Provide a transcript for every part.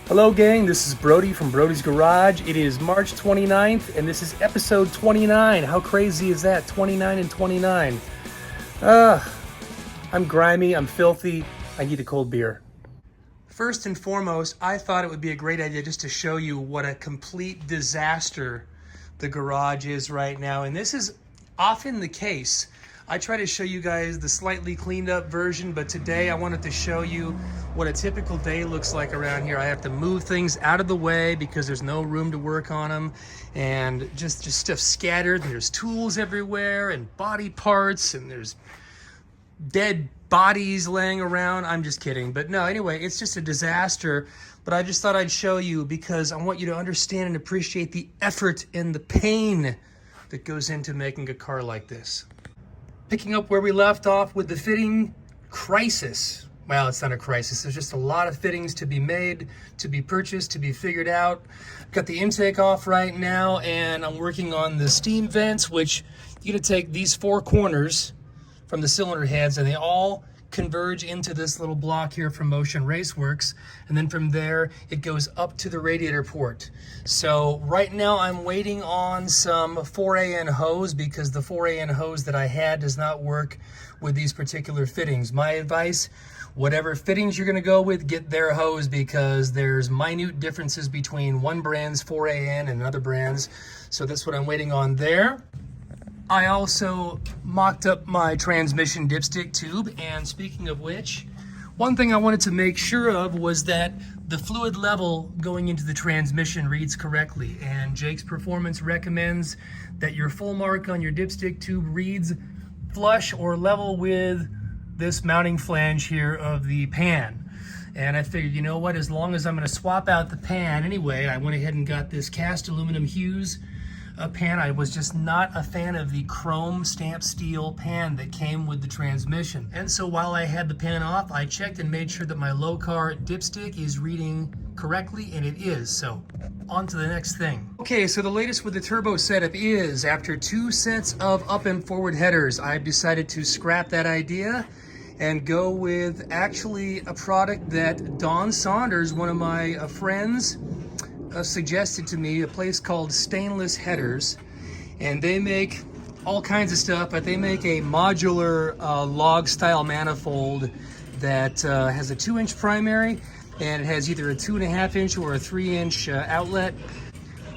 Hello gang, this is Brody from Brody's Garage. It is March 29th and this is episode 29. How crazy is that? 29 and 29. I'm grimy, I'm filthy, I need a cold beer. First and foremost, I thought it would be a great idea just to show you what a complete disaster the garage is right now. And this is often the case. I try to show you guys the slightly cleaned up version, but today I wanted to show you what a typical day looks like around here. I have to move things out of the way because there's no room to work on them, and just stuff scattered, and there's tools everywhere and body parts, and there's dead bodies laying around. I'm just kidding, but no, anyway, it's just a disaster. But I just thought I'd show you because I want you to understand and appreciate the effort and the pain that goes into making a car like this. Picking up where we left off with the fitting crisis. Well, it's not a crisis. There's just a lot of fittings to be made, to be purchased, to be figured out. I've got the intake off right now, and I'm working on the steam vents, which you're gonna take these four corners from the cylinder heads, and they all converge into this little block here from Motion Raceworks, and then from there it goes up to the radiator port. So right now I'm waiting on some 4AN hose because the 4AN hose that I had does not work with these particular fittings. My advice, whatever fittings you're going to go with, get their hose because there's minute differences between one brand's 4AN and another brand's. So that's what I'm waiting on there. I also mocked up my transmission dipstick tube, and speaking of which, one thing I wanted to make sure of was that the fluid level going into the transmission reads correctly, and Jake's Performance recommends that your full mark on your dipstick tube reads flush or level with this mounting flange here of the pan. And I figured, you know what, as long as I'm going to swap out the pan anyway, I went ahead and got this cast aluminum Hughes pan. I was just not a fan of the chrome stamped steel pan that came with the transmission. And so while I had the pan off, I checked and made sure that my low car dipstick is reading correctly, and it is. So on to the next thing. Okay, so the latest with the turbo setup is, after 2 sets of up and forward headers, I've decided to scrap that idea and go with actually a product that Don Saunders, one of my friends, suggested to me, a place called Stainless Headers, and they make all kinds of stuff, but they make a modular log style manifold that has a 2-inch primary, and it has either a 2.5-inch or a 3-inch outlet.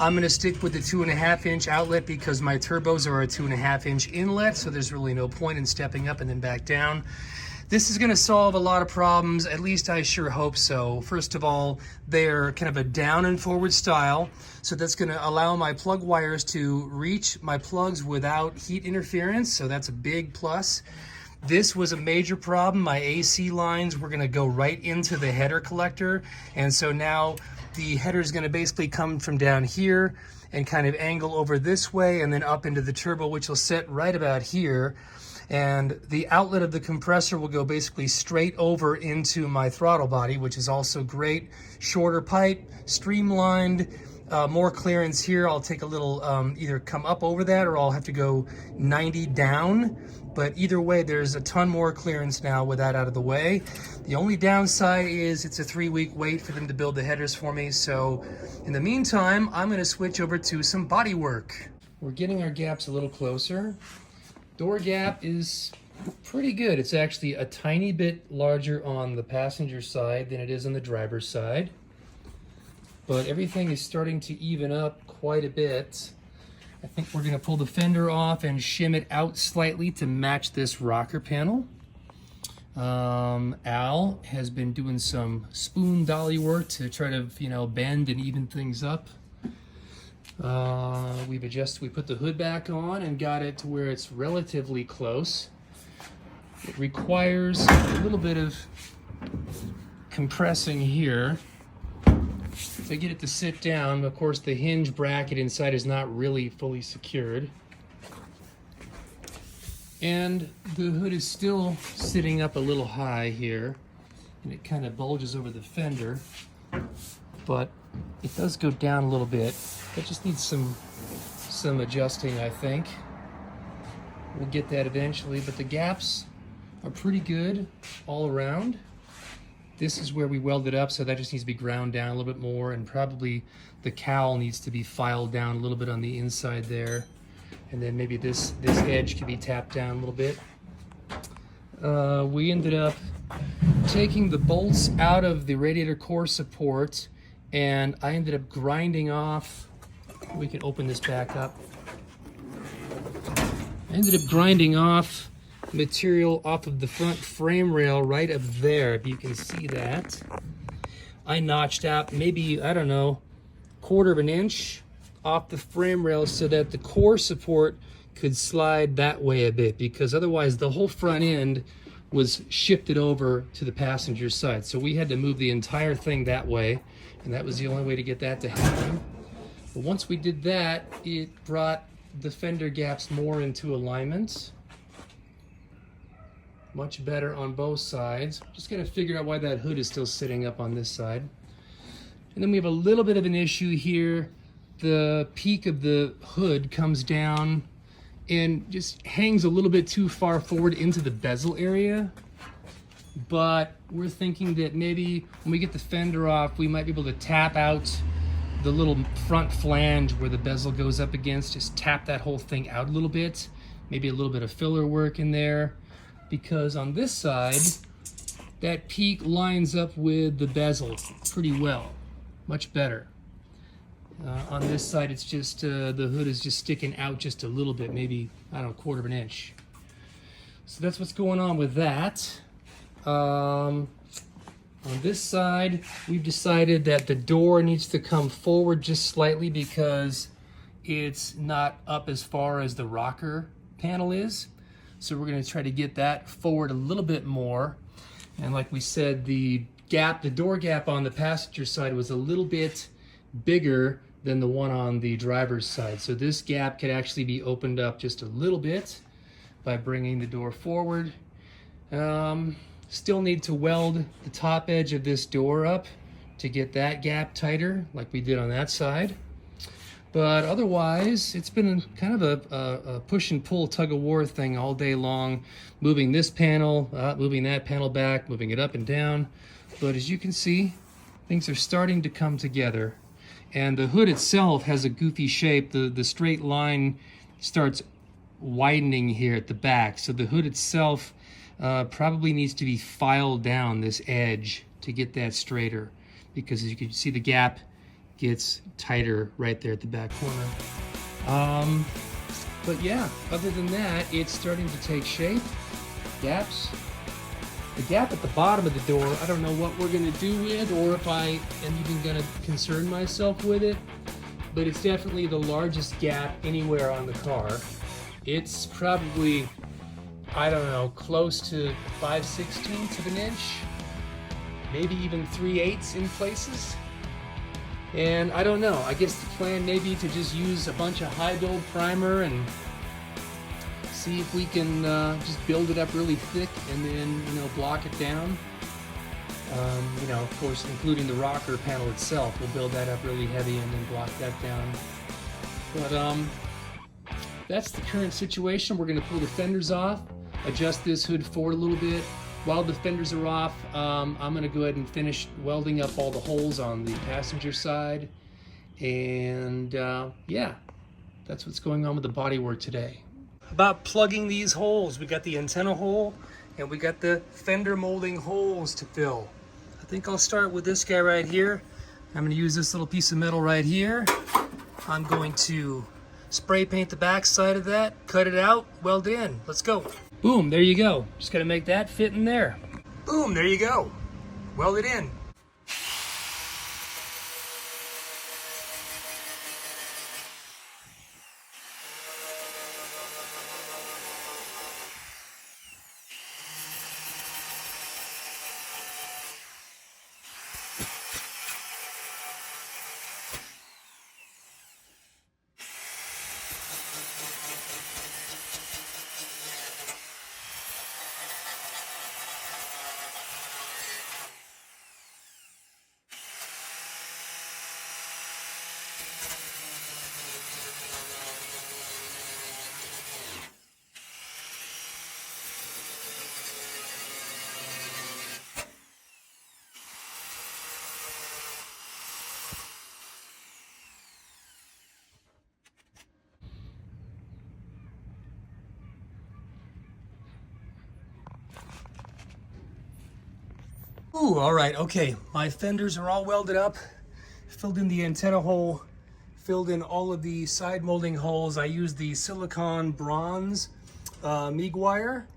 I'm going to stick with the 2.5-inch outlet because my turbos are a 2.5-inch inlet, so there's really no point in stepping up and then back down. This is going to solve a lot of problems, at least I sure hope so. First of all, they're kind of a down and forward style, so that's going to allow my plug wires to reach my plugs without heat interference, so that's a big plus. This was a major problem. My AC lines were going to go right into the header collector, and so now the header is going to basically come from down here and kind of angle over this way and then up into the turbo, which will sit right about here. And the outlet of the compressor will go basically straight over into my throttle body, which is also great. Shorter pipe, streamlined, more clearance here. I'll take a little, either come up over that or I'll have to go 90 down. But either way, there's a ton more clearance now with that out of the way. The only downside is it's a 3-week wait for them to build the headers for me. So in the meantime, I'm gonna switch over to some Bodywork. We're getting our gaps a little closer. Door gap is pretty good. It's actually a tiny bit larger on the passenger side than it is on the driver's side. But everything is starting to even up quite a bit. I think we're going to pull the fender off and shim it out slightly to match this rocker panel. Al has been doing some spoon dolly work to try to, bend and even things up. We put the hood back on and got it to where it's relatively close. It requires a little bit of compressing here to get it to sit down. Of course, the hinge bracket inside is not really fully secured. And the hood is still sitting up a little high here, and it kind of bulges over the fender, but it does go down a little bit. It just needs some adjusting, I think. We'll get that eventually, but the gaps are pretty good all around. This is where we welded up, so that just needs to be ground down a little bit more, and probably the cowl needs to be filed down a little bit on the inside there. And then maybe this edge can be tapped down a little bit. We ended up taking the bolts out of the radiator core support, and I ended up grinding off, we can open this back up. I ended up grinding off material off of the front frame rail right up there, if you can see that. I notched out maybe, I don't know, 1/4 of an inch off the frame rail so that the core support could slide that way a bit, because otherwise the whole front end was shifted over to the passenger side. So we had to move the entire thing that way, and that was the only way to get that to happen. But once we did that, it brought the fender gaps more into alignment. Much better on both sides. Just gotta figure out why that hood is still sitting up on this side. And then we have a little bit of an issue here. The peak of the hood comes down and just hangs a little bit too far forward into the bezel area. But we're thinking that maybe when we get the fender off, we might be able to tap out the little front flange where the bezel goes up against, just tap that whole thing out a little bit. Maybe a little bit of filler work in there. Because on this side, that peak lines up with the bezel pretty well, much better. On this side, it's just, the hood is just sticking out just a little bit, maybe, I don't know, 1/4 of an inch. So that's what's going on with that. On this side, we've decided that the door needs to come forward just slightly because it's not up as far as the rocker panel is. So we're going to try to get that forward a little bit more. And like we said, the door gap on the passenger side was a little bit bigger than the one on the driver's side. So this gap could actually be opened up just a little bit by bringing the door forward. Still need to weld the top edge of this door up to get that gap tighter like we did on that side. But otherwise, it's been kind of a push and pull tug of war thing all day long, moving this panel, moving that panel back, moving it up and down. But as you can see, things are starting to come together. And the hood itself has a goofy shape. The straight line starts widening here at the back. So the hood itself probably needs to be filed down this edge to get that straighter, because as you can see, the gap gets tighter right there at the back corner. But yeah, other than that, it's starting to take shape. Gaps. The gap at the bottom of the door, I don't know what we're gonna do with, or if I am even gonna concern myself with it, but it's definitely the largest gap anywhere on the car. It's probably, I don't know, close to 5/16 of an inch, maybe even 3/8 in places. And I don't know, I guess the plan may be to just use a bunch of high build primer and see if we can just build it up really thick and then, block it down. Of course, including the rocker panel itself, we'll build that up really heavy and then block that down. But that's the current situation. We're gonna pull the fenders off, adjust this hood forward a little bit. While the fenders are off, I'm gonna go ahead and finish welding up all the holes on the passenger side. And yeah, that's what's going on with the bodywork today. About plugging these holes, we got the antenna hole and we got the fender molding holes to fill. I think I'll start with this guy right here. I'm gonna use this little piece of metal right here. I'm going to spray paint the back side of that, cut it out, weld in. Let's go. Boom, there you go. Just gotta make that fit in there. Boom, there you go. Weld it in. Whew, all right, okay. My fenders are all welded up, filled in the antenna hole, filled in all of the side molding holes. I used the silicone bronze MIG wire,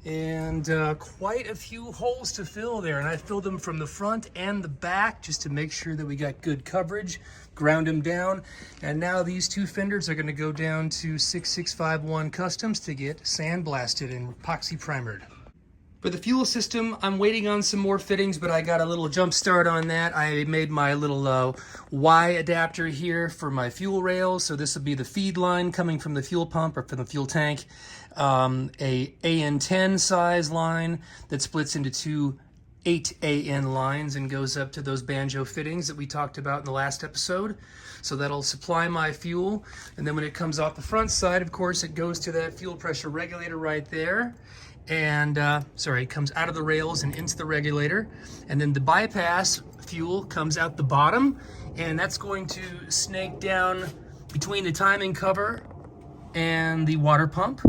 and quite a few holes to fill there. And I filled them from the front and the back just to make sure that we got good coverage, ground them down. And now these two fenders are gonna go down to 6651 Customs to get sandblasted and epoxy primered. For the fuel system, I'm waiting on some more fittings, but I got a little jump start on that. I made my little Y adapter here for my fuel rails. So this will be the feed line coming from the fuel pump or from the fuel tank. A AN10 size line that splits into two 8 AN lines and goes up to those banjo fittings that we talked about in the last episode. So that'll supply my fuel. And then when it comes off the front side, of course, it goes to that fuel pressure regulator right there. And it comes out of the rails and into the regulator, and then the bypass fuel comes out the bottom, and that's going to snake down between the timing cover and the water pump,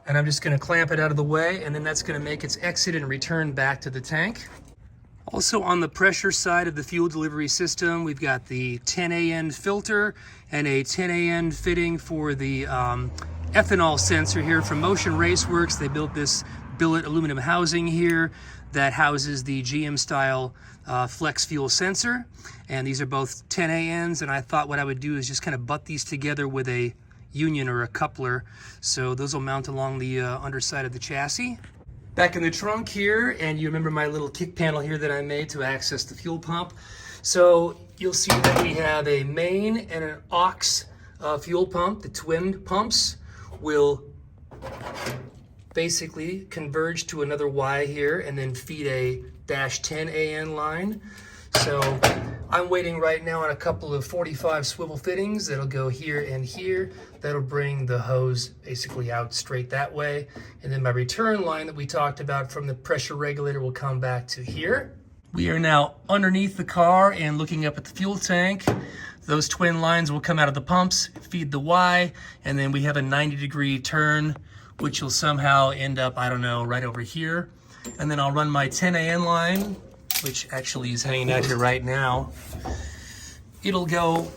and I'm just going to clamp it out of the way, and then that's going to make its exit and return back to the tank. Also on the pressure side of the fuel delivery system, we've got the 10 AN filter and a 10 AN fitting for the ethanol sensor here from Motion Raceworks. They built this billet aluminum housing here that houses the GM style flex fuel sensor. And these are both 10 ANs, and I thought what I would do is just kind of butt these together with a union or a coupler. So those will mount along the underside of the chassis. Back in the trunk here, and you remember my little kick panel here that I made to access the fuel pump. So you'll see that we have a main and an aux fuel pump. The twin pumps will basically converge to another Y here and then feed a -10 AN line. So I'm waiting right now on a couple of 45 swivel fittings that'll go here and here. That'll bring the hose basically out straight that way. And then my return line that we talked about from the pressure regulator will come back to here. We are now underneath the car and looking up at the fuel tank. Those twin lines will come out of the pumps, feed the Y, and then we have a 90-degree turn, which will somehow end up, I don't know, right over here. And then I'll run my 10 AN line, which actually is hanging out here right now. It'll go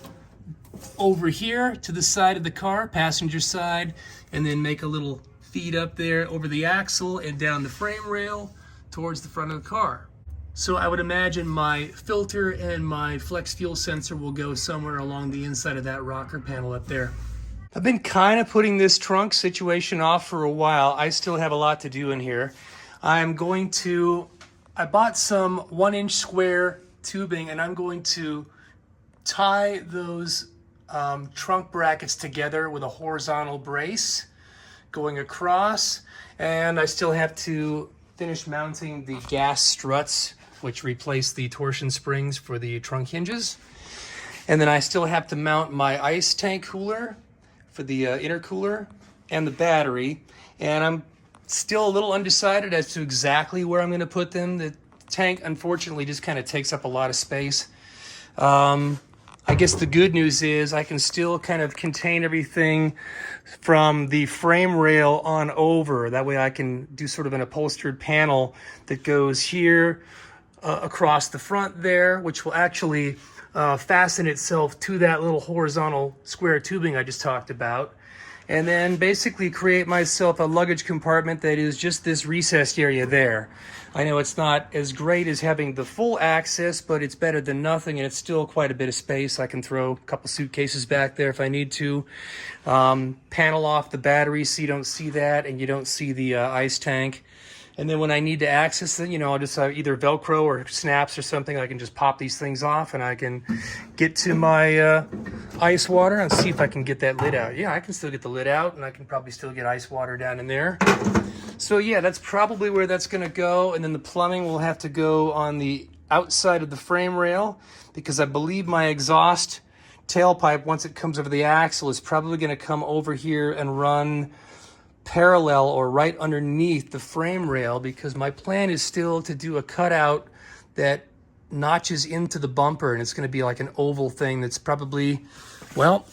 over here to the side of the car, passenger side, and then make a little feed up there over the axle and down the frame rail towards the front of the car. So I would imagine my filter and my flex fuel sensor will go somewhere along the inside of that rocker panel up there. I've been kind of putting this trunk situation off for a while. I still have a lot to do in here. I bought some 1-inch square tubing, and I'm going to tie those trunk brackets together with a horizontal brace going across. And I still have to finish mounting the gas struts, which replace the torsion springs for the trunk hinges. And then I still have to mount my ice tank cooler for the intercooler and the battery. And I'm still a little undecided as to exactly where I'm going to put them. The tank, unfortunately, just kind of takes up a lot of space. I guess the good news is I can still kind of contain everything from the frame rail on over. That way I can do sort of an upholstered panel that goes here across the front there, which will actually fasten itself to that little horizontal square tubing I just talked about. And then basically create myself a luggage compartment that is just this recessed area there. I know it's not as great as having the full access, but it's better than nothing, and it's still quite a bit of space. I can throw a couple suitcases back there if I need to. Panel off the battery so you don't see that and you don't see the ice tank. And then when I need to access it, I'll just either Velcro or snaps or something. I can just pop these things off and I can get to my ice water and see if I can get that lid out. Yeah, I can still get the lid out, and I can probably still get ice water down in there. So yeah, that's probably where that's going to go. And then the plumbing will have to go on the outside of the frame rail, because I believe my exhaust tailpipe, once it comes over the axle, is probably going to come over here and run parallel or right underneath the frame rail, because my plan is still to do a cutout that notches into the bumper, and it's going to be like an oval thing that's probably, well,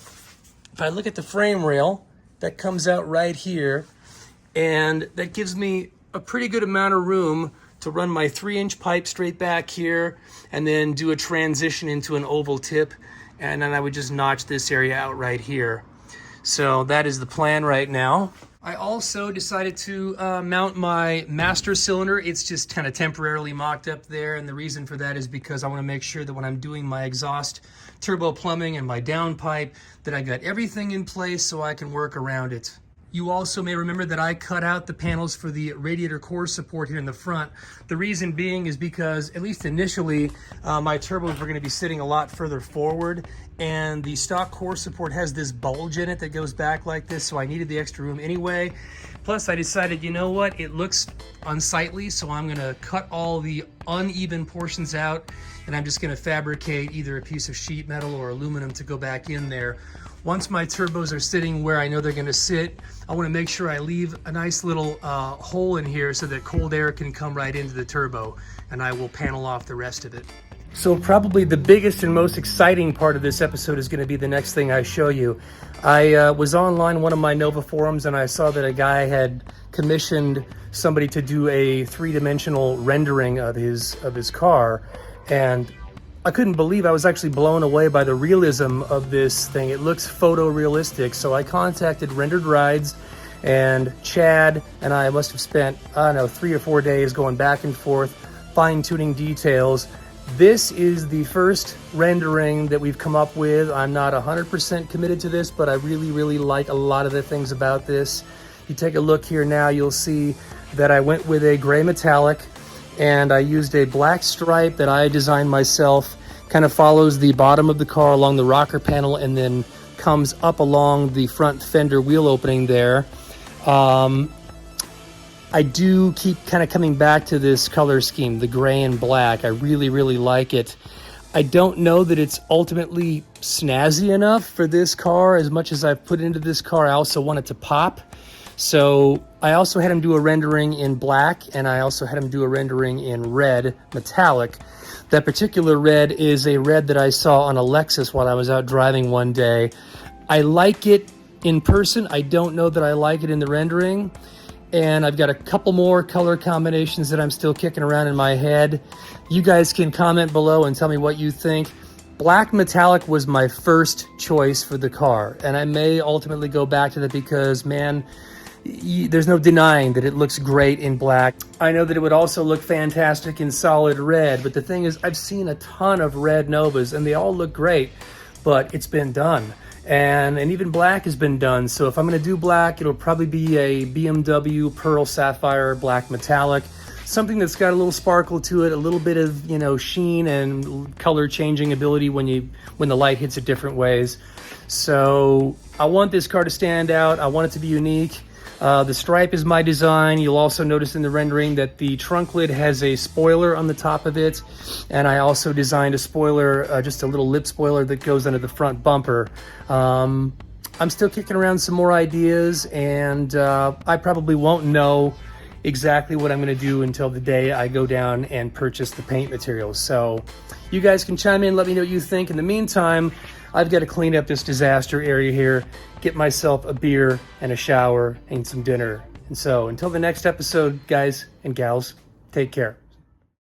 if I look at the frame rail, that comes out right here, and that gives me a pretty good amount of room to run my 3-inch pipe straight back here and then do a transition into an oval tip, and then I would just notch this area out right here. So that is the plan right now. I also decided to mount my master cylinder. It's just kind of temporarily mocked up there, and the reason for that is because I want to make sure that when I'm doing my exhaust turbo plumbing and my downpipe that I got everything in place so I can work around it. You also may remember that I cut out the panels for the radiator core support here in the front. The reason being is because, at least initially, my turbos were going to be sitting a lot further forward, and the stock core support has this bulge in it that goes back like this, so I needed the extra room anyway. Plus, I decided, you know what, it looks unsightly, so I'm going to cut all the uneven portions out, and I'm just going to fabricate either a piece of sheet metal or aluminum to go back in there. Once my turbos are sitting where I know they're going to sit, I want to make sure I leave a nice little hole in here so that cold air can come right into the turbo, and I will panel off the rest of it. So probably the biggest and most exciting part of this episode is going to be the next thing I show you. I was online one of my Nova forums, and I saw that a guy had commissioned somebody to do a 3-dimensional rendering of his car, and I couldn't believe, I was actually blown away by the realism of this thing. It looks photorealistic. So I contacted Rendered Rides, and Chad and I must have spent, I don't know, 3 or 4 days going back and forth, fine-tuning details. This is the first rendering that we've come up with. I'm not 100% committed to this, but I really, really like a lot of the things about this. You take a look here now, you'll see that I went with a gray metallic, and I used a black stripe that I designed myself. Kind of follows the bottom of the car along the rocker panel and then comes up along the front fender wheel opening there. I do keep kind of coming back to this color scheme, the gray and black. I really, really like it. I don't know that it's ultimately snazzy enough for this car. As much as I've put into this car, I also want it to pop. So I also had him do a rendering in black, and I also had him do a rendering in red metallic. That particular red is a red that I saw on a Lexus while I was out driving one day. I like it in person. I don't know that I like it in the rendering. And I've got a couple more color combinations that I'm still kicking around in my head. You guys can comment below and tell me what you think. Black metallic was my first choice for the car, and I may ultimately go back to that because, man, there's no denying that it looks great in black. I know that it would also look fantastic in solid red, but the thing is, I've seen a ton of red Novas and they all look great, but it's been done. And even black has been done. So if I'm going to do black, it'll probably be a BMW Pearl Sapphire black metallic, something that's got a little sparkle to it, a little bit of, you know, sheen and color changing ability when the light hits it different ways. So I want this car to stand out. I want it to be unique. The stripe is my design. You'll also notice in the rendering that the trunk lid has a spoiler on the top of it. And I also designed a spoiler, just a little lip spoiler that goes under the front bumper. I'm still kicking around some more ideas, and I probably won't know exactly what I'm going to do until the day I go down and purchase the paint materials. So you guys can chime in, let me know what you think. In the meantime, I've got to clean up this disaster area here, get myself a beer and a shower and some dinner. And so until the next episode, guys and gals, take care.